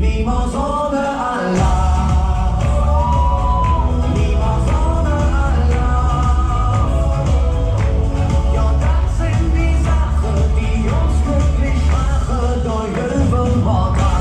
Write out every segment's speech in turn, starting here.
Niemals ohne Allah. Niemals ohne Allah. Ja, das sind die Sachen, die uns glücklich machen, durch Übermorgen.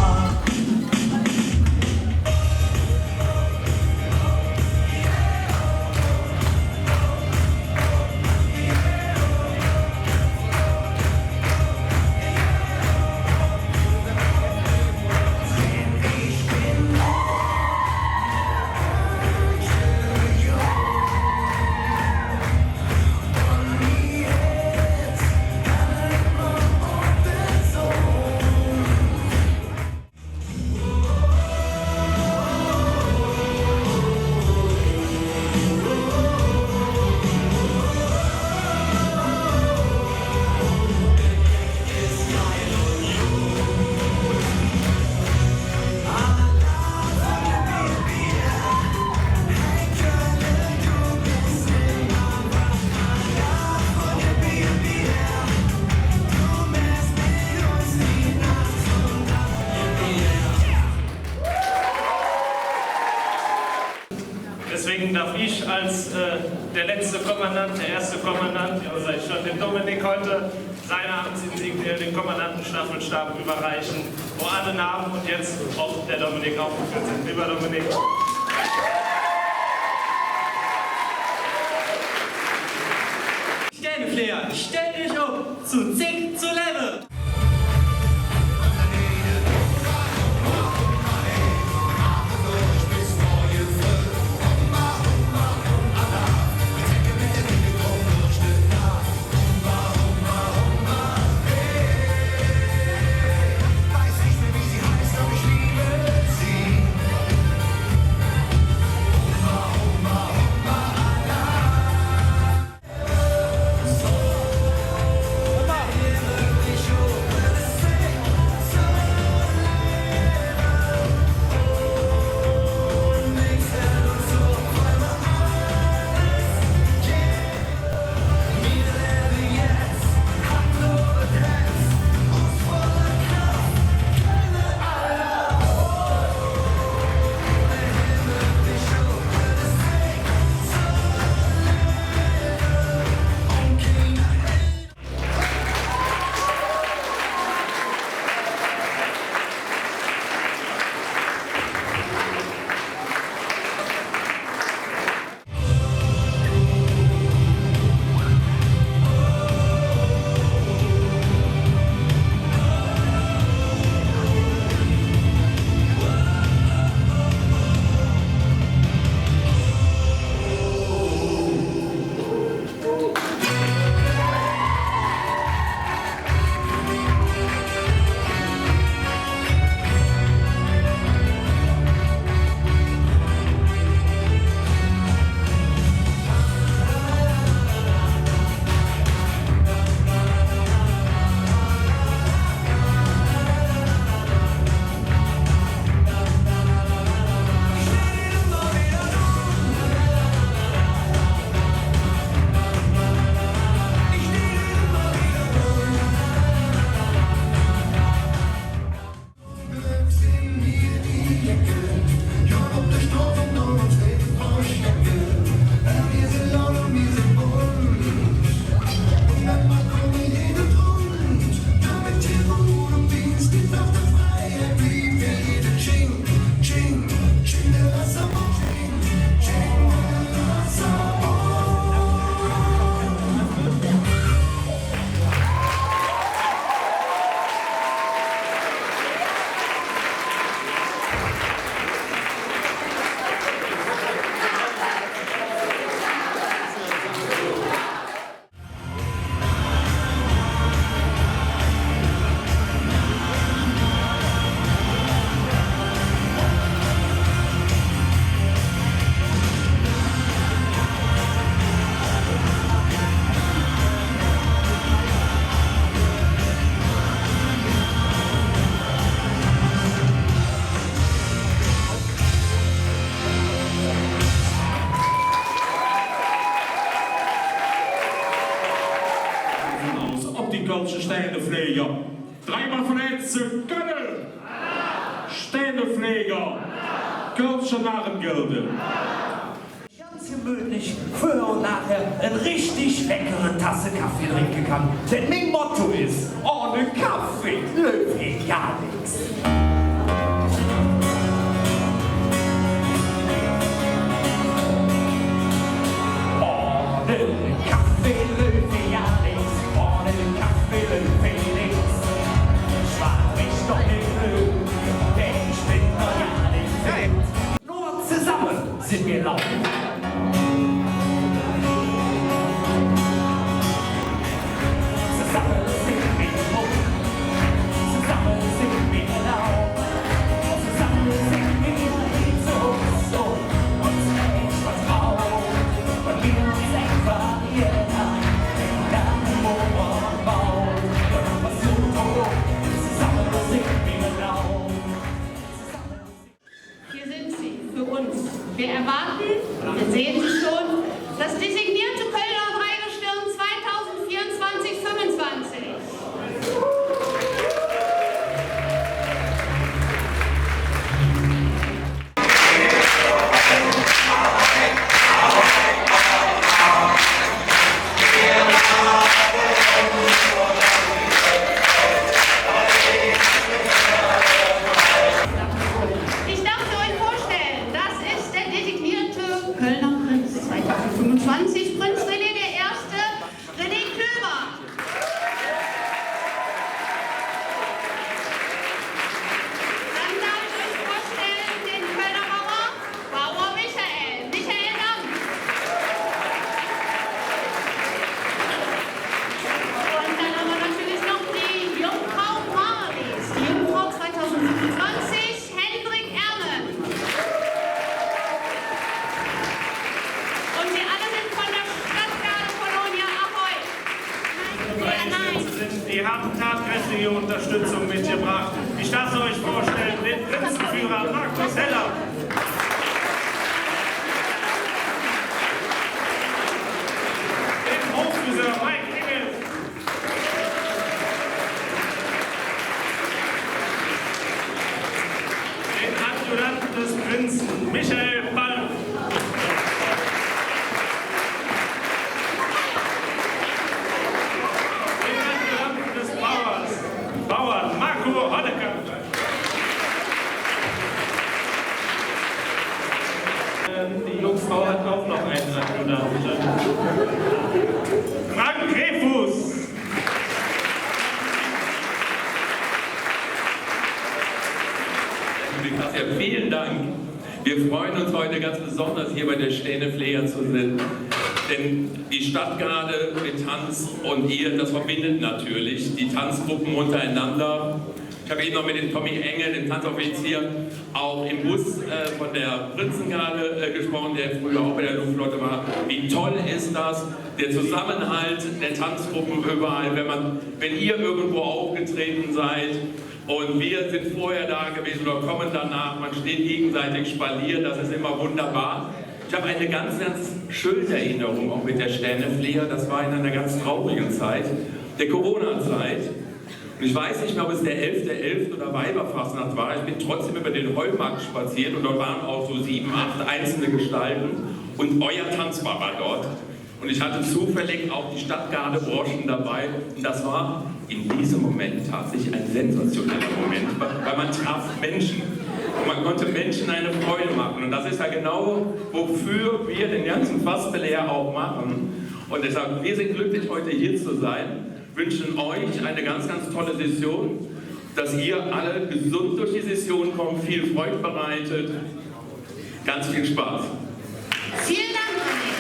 Deswegen darf ich als der letzte Kommandant, der erste Kommandant, ja, sag ich schon, dem Dominik heute seine Amtsinsignien, den Kommandantenstaffelstab überreichen, wo alle Namen und jetzt auch der Dominik aufgeführt sind. Lieber Dominik. Sterneflair, stell dich auf zu Zick zu Level! Stänepfleger. Kölsche Narrengilde. Ganz gemütlich für und nachher eine richtig leckere Tasse Kaffee trinken kann. Denn mein Motto ist, ohne Kaffee löw ich gar nichts. Ohne Kaffee löw ich gar nichts. Ohne Kaffee löw ich nichts. Schwach mich doch nicht blöd, denn ich bin doch gar nicht fit. Nur zusammen sind wir laut. Zusammen sind wir hoch. Zusammen sind wir laut. Zusammen sind wir so. Uns echt vertraut. Und wir uns einfach jeder nach dem Mond baut. Und was so hoch. Zusammen sind wir laut. Hier sind sie, für uns. Wir erwarten, wir sehen sie schon, das designierte Kölner Dreigestirn 2024-25. Ich darf Sie euch vorstellen, das ist der designierte Kölner Prinz 2025, Prinz René I., René Klöber. Dann darf ich euch vorstellen, den Kölner Bauer Michael Damm. Und dann haben wir natürlich noch die Jungfrau Marlies, die Jungfrau 2025, Hendrik Ermen. Und sie alle sind von der Stadtgarde Polonia Ahoi. Die haben tatkräftige Unterstützung mitgebracht. Ich darf euch vorstellen, den Prinzenführer Markus Heller. Den Hofriseur Mike Engel. Den Adjutanten des Prinzen Michael Balm. Den Adjutanten des Bauern Marco Honecker. Die Jungfrau hat auch noch einen Adjutanten. Frank Krefus. Ja, vielen Dank. Wir freuen uns heute ganz besonders hier bei der Stänepfleger zu sein. Denn die Stadtgarde mit Tanz und ihr, das verbindet natürlich die Tanzgruppen untereinander. Ich habe eben noch mit dem Tommy Engel, dem Tanzoffizier, auch im Bus von der Prinzengarde gesprochen, der früher auch bei der Luftflotte war. Wie toll ist das, der Zusammenhalt der Tanzgruppen überall, wenn ihr irgendwo aufgetreten seid. Und wir sind vorher da gewesen oder kommen danach, man steht gegenseitig spaliert, das ist immer wunderbar. Ich habe eine ganz, ganz schöne Erinnerung auch mit der Stänepfleger, das war in einer ganz traurigen Zeit, der Corona-Zeit. Und ich weiß nicht mehr, ob es der 11.11. oder Weiberfastnacht war, ich bin trotzdem über den Heumarkt spaziert und dort waren auch so 7, 8 einzelne Gestalten und euer Tanzbar war dort. Und ich hatte zufällig auch die Stadtgarde-Broschen dabei. Und das war in diesem Moment tatsächlich ein sensationeller Moment, weil man traf Menschen. Und man konnte Menschen eine Freude machen. Und das ist ja genau, wofür wir den ganzen Fastelehr auch machen. Und deshalb, wir sind glücklich, heute hier zu sein. Wünschen euch eine ganz, ganz tolle Session. Dass ihr alle gesund durch die Session kommt, viel Freude bereitet. Ganz viel Spaß. Vielen Dank, René.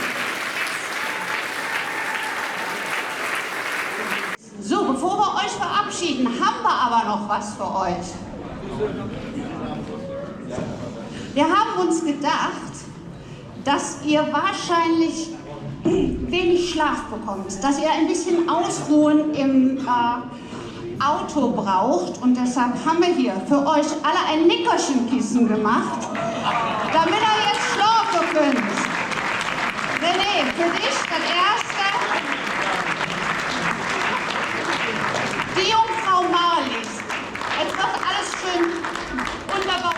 So, bevor wir euch verabschieden, haben wir aber noch was für euch. Wir haben uns gedacht, dass ihr wahrscheinlich wenig Schlaf bekommt, dass ihr ein bisschen Ausruhen im Auto braucht und deshalb haben wir hier für euch alle ein Nickerchenkissen gemacht, damit ihr jetzt schlafen könnt. René, für dich das erste. Die Jungfrau Marlies. Es wird alles schön wunderbar